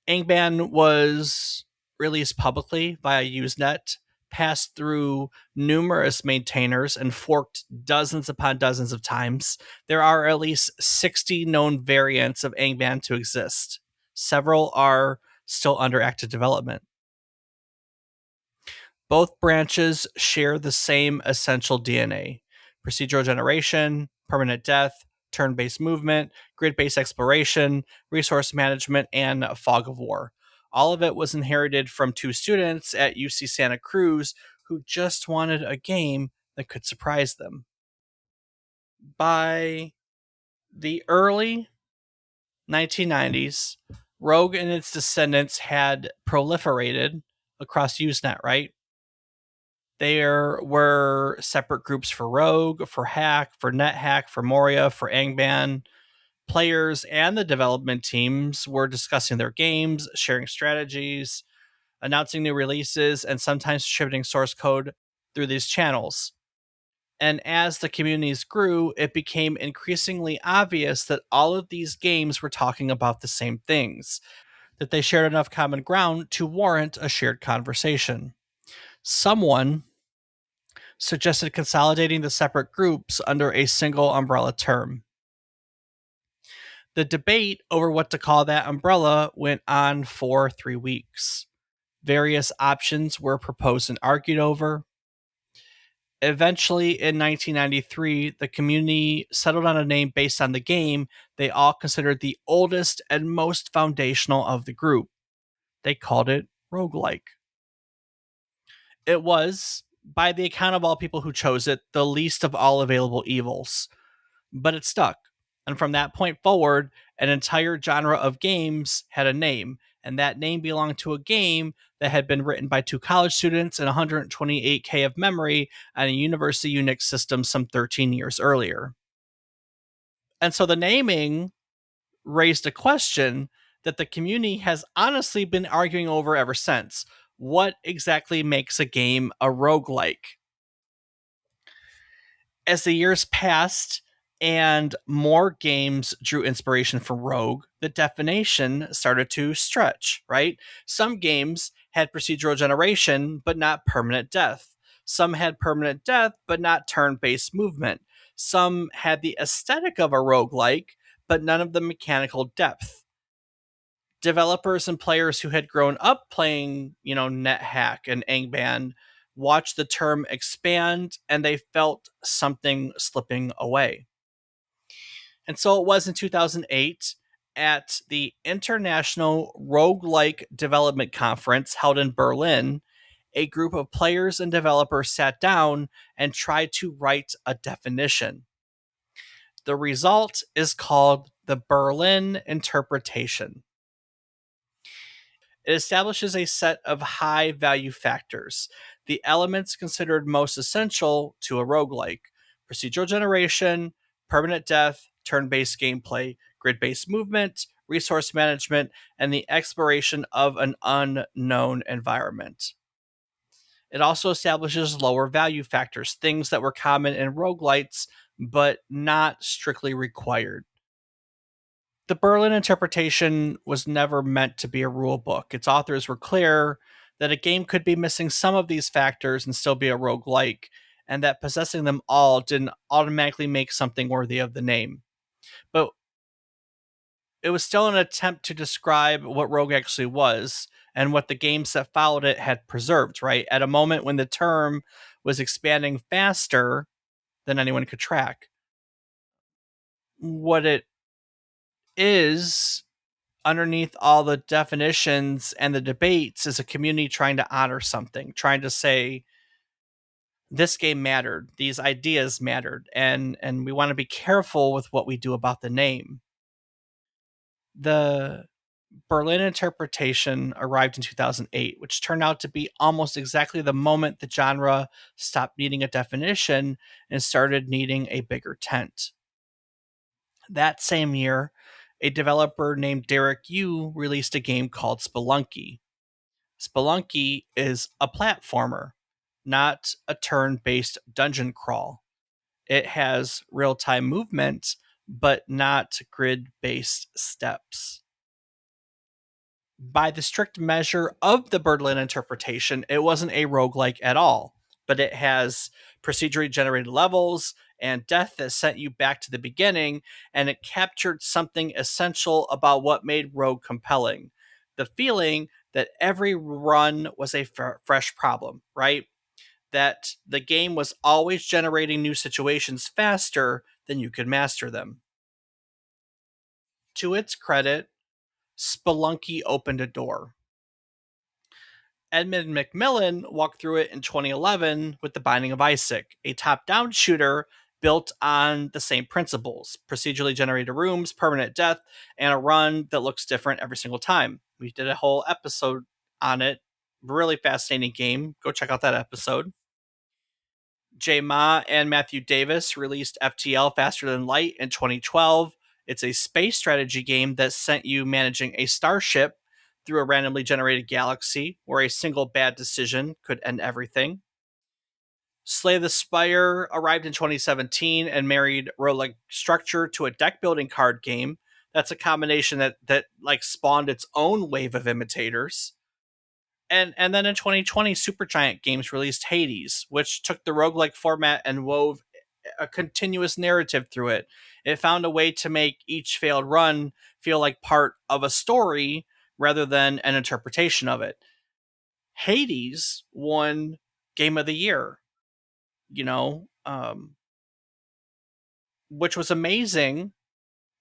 Angband was released publicly via USENET, passed through numerous maintainers, and forked dozens upon dozens of times. There are at least 60 known variants of Angband to exist. Several are still under active development. Both branches share the same essential DNA: procedural generation, permanent death, turn-based movement, grid-based exploration, resource management, and fog of war. All of it was inherited from two students at UC Santa Cruz who just wanted a game that could surprise them. By the early 1990s, Rogue and its descendants had proliferated across Usenet, right? There were separate groups for Rogue, for Hack, for NetHack, for Moria, for Angband. Players and the development teams were discussing their games, sharing strategies, announcing new releases, and sometimes distributing source code through these channels. And as the communities grew, it became increasingly obvious that all of these games were talking about the same things, that they shared enough common ground to warrant a shared conversation. Someone suggested consolidating the separate groups under a single umbrella term. The debate over what to call that umbrella went on for 3 weeks. Various options were proposed and argued over. Eventually, in 1993, the community settled on a name based on the game they all considered the oldest and most foundational of the group. They called it Roguelike. It was, by the account of all people who chose it, the least of all available evils. But it stuck. And from that point forward, an entire genre of games had a name, and that name belonged to a game that had been written by two college students and 128K of memory on a university Unix system some 13 years earlier. And so the naming raised a question that the community has honestly been arguing over ever since. What exactly makes a game a roguelike? As the years passed and more games drew inspiration from Rogue, the definition started to stretch, right? Some games had procedural generation, but not permanent death. Some had permanent death, but not turn-based movement. Some had the aesthetic of a roguelike, but none of the mechanical depth. Developers and players who had grown up playing, NetHack and Angband watched the term expand and they felt something slipping away. And so it was in 2008 at the International Roguelike Development Conference held in Berlin. A group of players and developers sat down and tried to write a definition. The result is called the Berlin Interpretation. It establishes a set of high value factors, the elements considered most essential to a roguelike: procedural generation, permanent death, turn-based gameplay, grid-based movement, resource management, and the exploration of an unknown environment. It also establishes lower value factors, things that were common in roguelites but not strictly required. The Berlin Interpretation was never meant to be a rule book. Its authors were clear that a game could be missing some of these factors and still be a roguelike, and that possessing them all didn't automatically make something worthy of the name. But it was still an attempt to describe what Rogue actually was and what the games that followed it had preserved, right? At a moment when the term was expanding faster than anyone could track. What it is underneath all the definitions and the debates is a community trying to honor something, trying to say this game mattered, these ideas mattered, and we want to be careful with what we do about the name. The Berlin interpretation arrived in 2008, which turned out to be almost exactly the moment the genre stopped needing a definition and started needing a bigger tent. That same year, a developer named Derek Yu released a game called Spelunky. Spelunky is a platformer, not a turn based dungeon crawl. It has real time movement, but not grid based steps. By the strict measure of the Berlin interpretation, it wasn't a roguelike at all, but it has procedurally generated levels and death that sent you back to the beginning, and it captured something essential about what made Rogue compelling. The feeling that every run was a fresh problem, right? That the game was always generating new situations faster than you could master them. To its credit, Spelunky opened a door. Edmund McMillan walked through it in 2011 with The Binding of Isaac, a top down shooter built on the same principles: procedurally generated rooms, permanent death, and a run that looks different every single time. We did a whole episode on it. Really fascinating game. Go check out that episode. Jay Ma and Matthew Davis released FTL Faster Than Light in 2012. It's a space strategy game that sent you managing a starship through a randomly generated galaxy where a single bad decision could end everything. Slay the Spire arrived in 2017 and married roguelike structure to a deck building card game. That's a combination that like spawned its own wave of imitators. And then in 2020, Supergiant Games released Hades, which took the roguelike format and wove a continuous narrative through it. It found a way to make each failed run feel like part of a story rather than an interpretation of it. Hades won Game of the Year, you know, which was amazing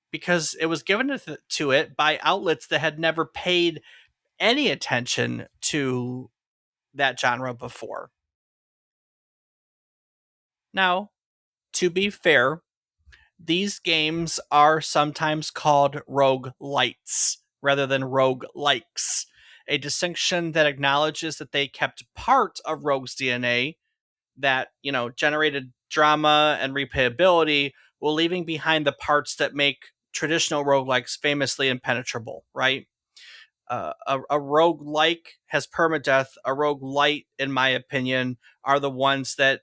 because it was given to it by outlets that had never paid any attention to that genre before. Now, to be fair, these games are sometimes called roguelites rather than roguelikes, a distinction that acknowledges that they kept part of Rogue's DNA that, generated drama and replayability while leaving behind the parts that make traditional roguelikes famously impenetrable, right? A roguelike has permadeath. A roguelite, in my opinion, are the ones that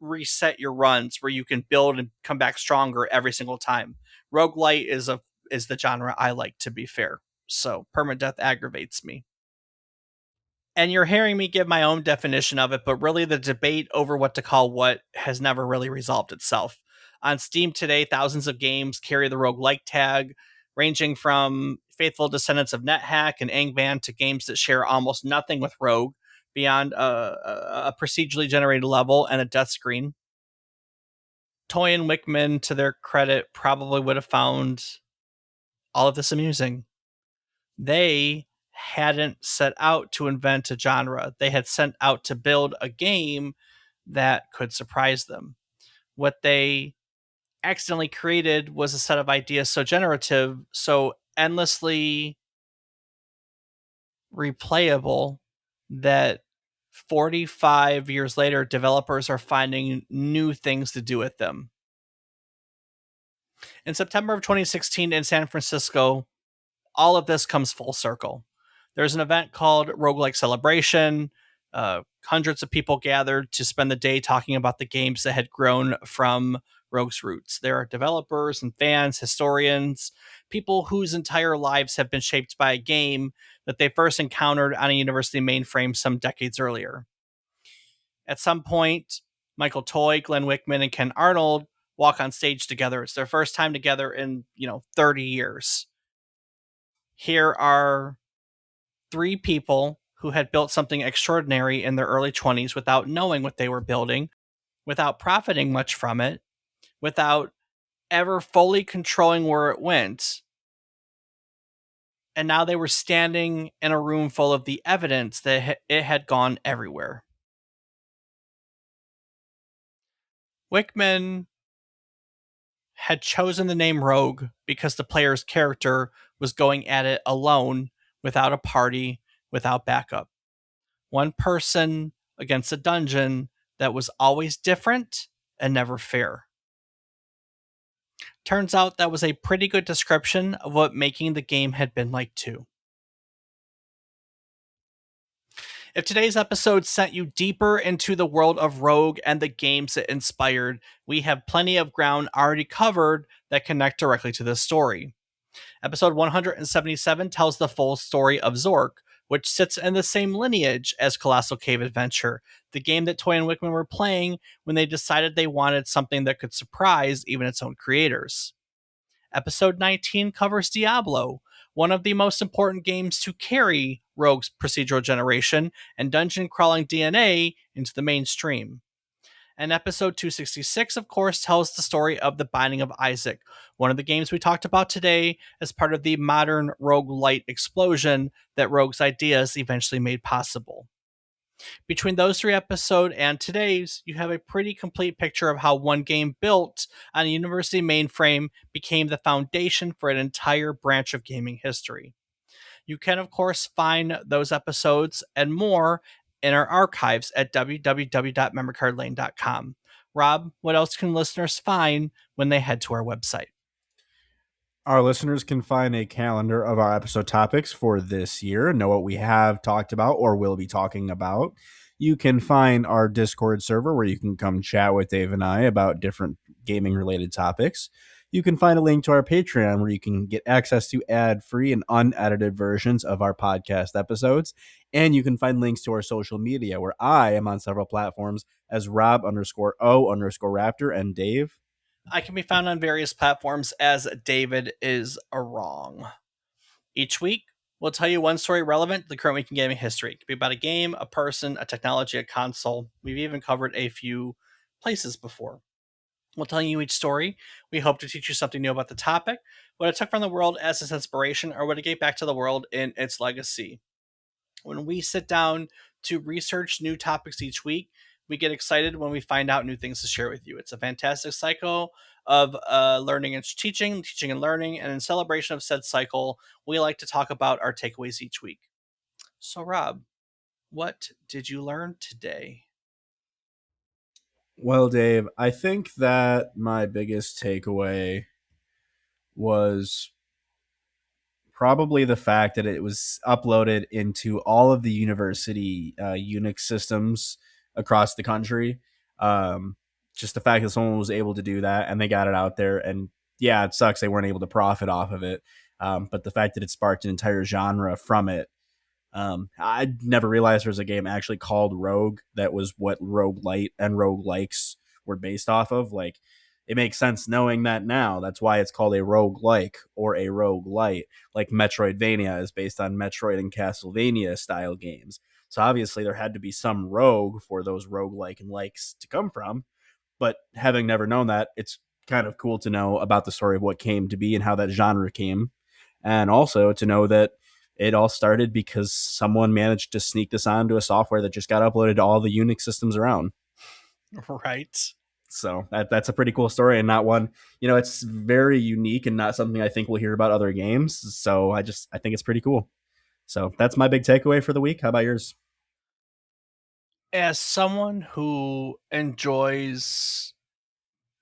reset your runs where you can build and come back stronger every single time. Roguelite is the genre I like, to be fair. So permadeath aggravates me. And you're hearing me give my own definition of it, but really the debate over what to call what has never really resolved itself. On Steam today, thousands of games carry the roguelike tag, ranging from faithful descendants of NetHack and Angband to games that share almost nothing with Rogue beyond a procedurally generated level and a death screen. Toy and Wickman, to their credit, probably would have found all of this amusing. They hadn't set out to invent a genre. They had set out to build a game that could surprise them. What they accidentally created was a set of ideas so generative, so endlessly replayable, that 45 years later, developers are finding new things to do with them. In September of 2016 in San Francisco, all of this comes full circle. There's an event called Roguelike Celebration. Hundreds of people gathered to spend the day talking about the games that had grown from Rogue's roots. There are developers and fans, historians, people whose entire lives have been shaped by a game that they first encountered on a university mainframe some decades earlier. At some point, Michael Toy, Glenn Wickman, and Ken Arnold walk on stage together. It's their first time together in, 30 years. Here are three people who had built something extraordinary in their early 20s without knowing what they were building, without profiting much from it, without ever fully controlling where it went. And now they were standing in a room full of the evidence that it had gone everywhere. Wickman had chosen the name Rogue because the player's character was going at it alone, without a party, without backup. One person against a dungeon that was always different and never fair. Turns out that was a pretty good description of what making the game had been like too. If today's episode sent you deeper into the world of Rogue and the games it inspired, we have plenty of ground already covered that connect directly to this story. Episode 177 tells the full story of Zork, which sits in the same lineage as Colossal Cave Adventure, the game that Toy and Wickman were playing when they decided they wanted something that could surprise even its own creators. Episode 19 covers Diablo, one of the most important games to carry Rogue's procedural generation and dungeon crawling DNA into the mainstream. And episode 266, of course, tells the story of The Binding of Isaac, one of the games we talked about today as part of the modern roguelite explosion that Rogue's ideas eventually made possible. Between those three episodes and today's, you have a pretty complete picture of how one game built on a university mainframe became the foundation for an entire branch of gaming history. You can, of course, find those episodes and more in our archives at www.memorycardlane.com. Rob, what else can listeners find when they head to our website? Our listeners can find a calendar of our episode topics for this year, know what we have talked about or will be talking about. You can find our Discord server where you can come chat with Dave and I about different gaming related topics. You can find a link to our Patreon where you can get access to ad-free and unedited versions of our podcast episodes. And you can find links to our social media where I am on several platforms as Rob_O_Raptor and Dave. I can be found on various platforms as David is a wrong. Each week, we'll tell you one story relevant to the current week in gaming history. It could be about a game, a person, a technology, a console. We've even covered a few places before. We'll tell you each story. We hope to teach you something new about the topic, what it took from the world as its inspiration, or what it gave back to the world in its legacy. When we sit down to research new topics each week, we get excited when we find out new things to share with you. It's a fantastic cycle of learning and teaching, teaching and learning, and in celebration of said cycle, we like to talk about our takeaways each week. So, Rob, what did you learn today? Well, Dave, I think that my biggest takeaway was probably the fact that it was uploaded into all of the university Unix systems across the country. Just the fact that someone was able to do that and they got it out there. And yeah, it sucks they weren't able to profit off of it. But the fact that it sparked an entire genre from it. I never realized there was a game actually called Rogue that was what Roguelite and Roguelikes were based off of. Like, it makes sense knowing that now. That's why it's called a roguelike or a roguelite. Like Metroidvania is based on Metroid and Castlevania style games. So obviously there had to be some rogue for those roguelike and likes to come from. But having never known that, it's kind of cool to know about the story of what came to be and how that genre came. And also to know that it all started because someone managed to sneak this onto a software that just got uploaded to all the Unix systems around. Right. So that's a pretty cool story, and not one, it's very unique and not something I think we'll hear about other games. So I think it's pretty cool. So that's my big takeaway for the week. How about yours? As someone who enjoys,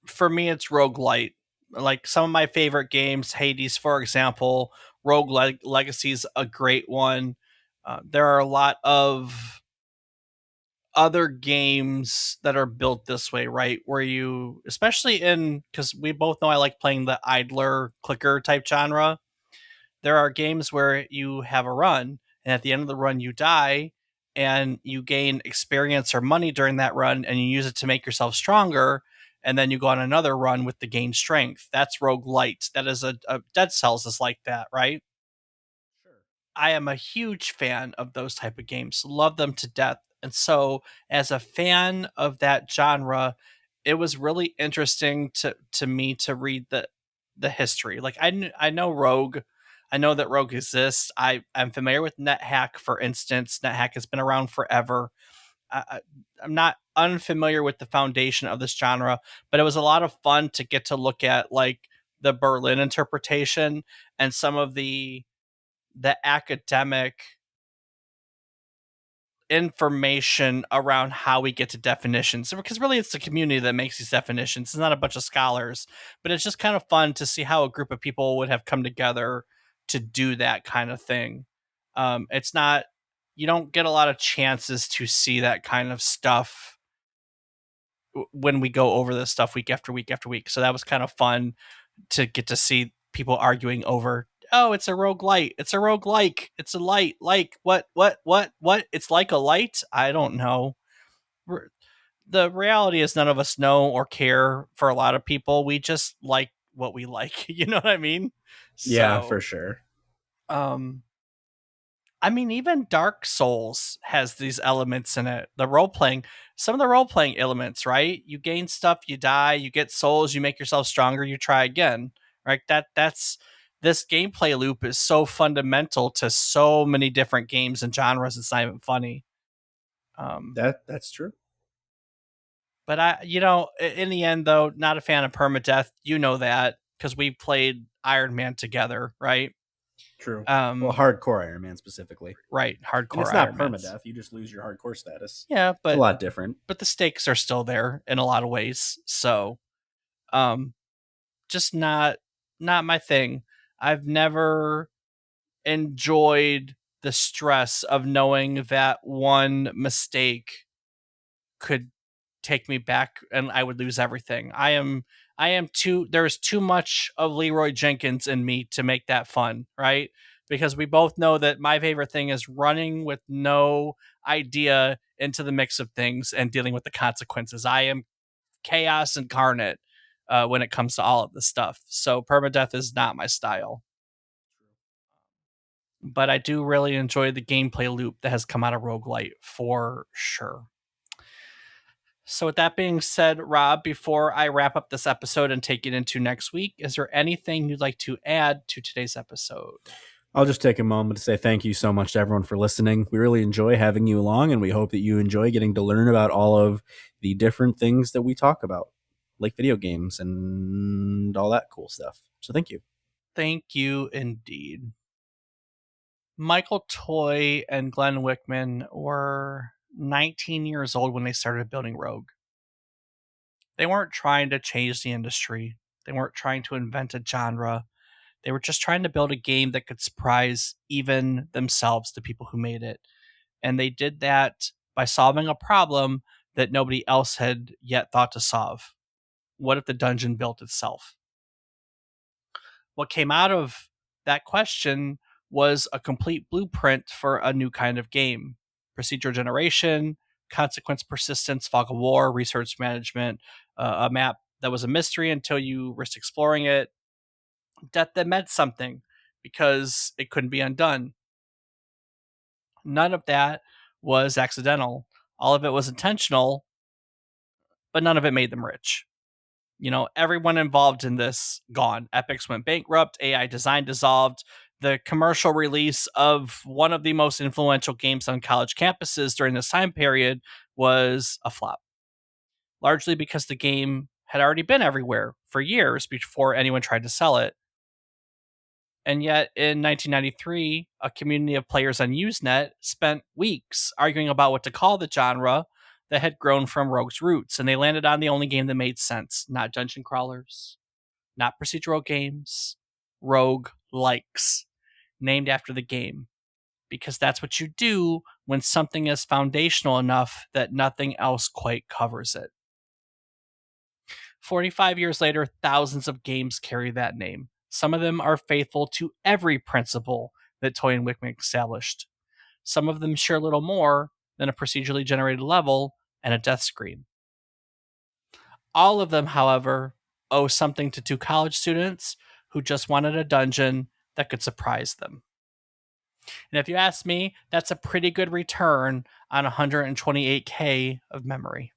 for me, it's roguelite. Like some of my favorite games, Hades, for example, Rogue Legacy is a great one. There are a lot of other games that are built this way, right? Where you, especially because we both know I like playing the idler clicker type genre. There are games where you have a run, and at the end of the run, you die, and you gain experience or money during that run, and you use it to make yourself stronger. And then you go on another run with the gain strength. That's roguelite. That is a Dead Cells is like that, right? I am a huge fan of those type of games. Love them to death. And so as a fan of that genre, it was really interesting to me to read the history. Like I know Rogue. I know that Rogue exists. I'm familiar with NetHack, for instance. NetHack has been around forever. I, I'm not unfamiliar with the foundation of this genre, but it was a lot of fun to get to look at like the Berlin interpretation and some of the academic information around how we get to definitions, because really it's the community that makes these definitions. It's not a bunch of scholars, but it's just kind of fun to see how a group of people would have come together to do that kind of thing. It's not, you don't get a lot of chances to see that kind of stuff when we go over this stuff week after week after week. So that was kind of fun to get to see people arguing over, oh, it's a roguelite, it's a roguelike, it's a light, like what? It's like a light? I don't know. The reality is none of us know or care for a lot of people. We just like what we like. You know what I mean? Yeah, So for sure. um I mean, even Dark Souls has these elements in it. The role playing, some of the role playing elements, right? You gain stuff, you die, you get souls, you make yourself stronger, you try again, right? That's this gameplay loop is so fundamental to so many different games and genres. It's not even funny. That's true. But in the end, though, not a fan of permadeath. You know that because we played Iron Man together, right? True. Well, Um, hardcore Iron Man specifically. right, And hardcore it's not Iron Mans. permadeath. You just lose your hardcore status. Yeah, It's a but lot different. the stakes are still there in a lot of ways. So, um, just not my thing. I've never enjoyed the stress of knowing that one mistake could take me back and I would lose everything. I am too there's too much of Leroy Jenkins in me to make that fun, right? Because we both know that my favorite thing is running with no idea into the mix of things and dealing with the consequences. I am chaos incarnate when it comes to all of this stuff. So permadeath is not my style. But I do really enjoy the gameplay loop that has come out of Roguelite for sure. So, with that being said, Rob, before I wrap up this episode and take it into next week, is there anything you'd like to add to today's episode? I'll just take a moment to say thank you so much to everyone for listening. We really enjoy having you along, and we hope that you enjoy getting to learn about all of the different things that we talk about, like video games and all that cool stuff. So thank you. Thank you indeed. Michael Toy and Glenn Wickman were 19 years old when they started building Rogue. They weren't trying to change the industry, they weren't trying to invent a genre. They were just trying to build a game that could surprise even themselves, the people who made it. And they did that by solving a problem that nobody else had yet thought to solve. What if the dungeon built itself? What came out of that question was a complete blueprint for a new kind of game: procedural generation, consequence persistence, fog of war, research management, a map that was a mystery until you risked exploring it, death that meant something because it couldn't be undone. None of that was accidental. All of it was intentional, but none of it made them rich. Everyone involved in this gone. Epics went bankrupt, AI design dissolved. The commercial release of one of the most influential games on college campuses during this time period was a flop, largely because the game had already been everywhere for years before anyone tried to sell it. And yet, in 1993, a community of players on USENET spent weeks arguing about what to call the genre that had grown from Rogue's roots, and they landed on the only game that made sense: not dungeon crawlers, not procedural games, rogue likes, named after the game. Because that's what you do when something is foundational enough that nothing else quite covers it. 45 years later, thousands of games carry that name. Some of them are faithful to every principle that Toy and Wickman established. Some of them share little more than a procedurally generated level and a death screen. All of them, however, owe something to two college students who just wanted a dungeon that could surprise them. And if you ask me, that's a pretty good return on 128K of memory.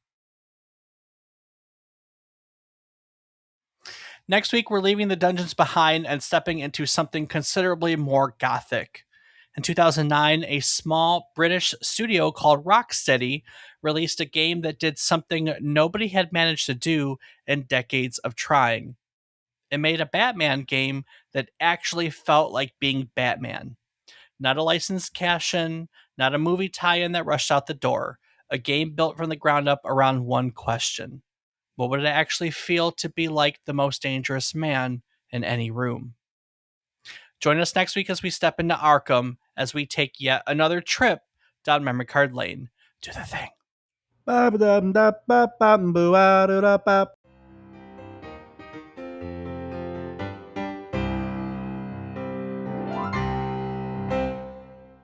Next week, we're leaving the dungeons behind and stepping into something considerably more gothic. In 2009, a small British studio called Rocksteady released a game that did something nobody had managed to do in decades of trying. It made a Batman game that actually felt like being Batman. Not a licensed cash in, not a movie tie in that rushed out the door. A game built from the ground up around one question: what would it actually feel to be like the most dangerous man in any room? Join us next week as we step into Arkham as we take yet another trip down memory card lane. Do the thing.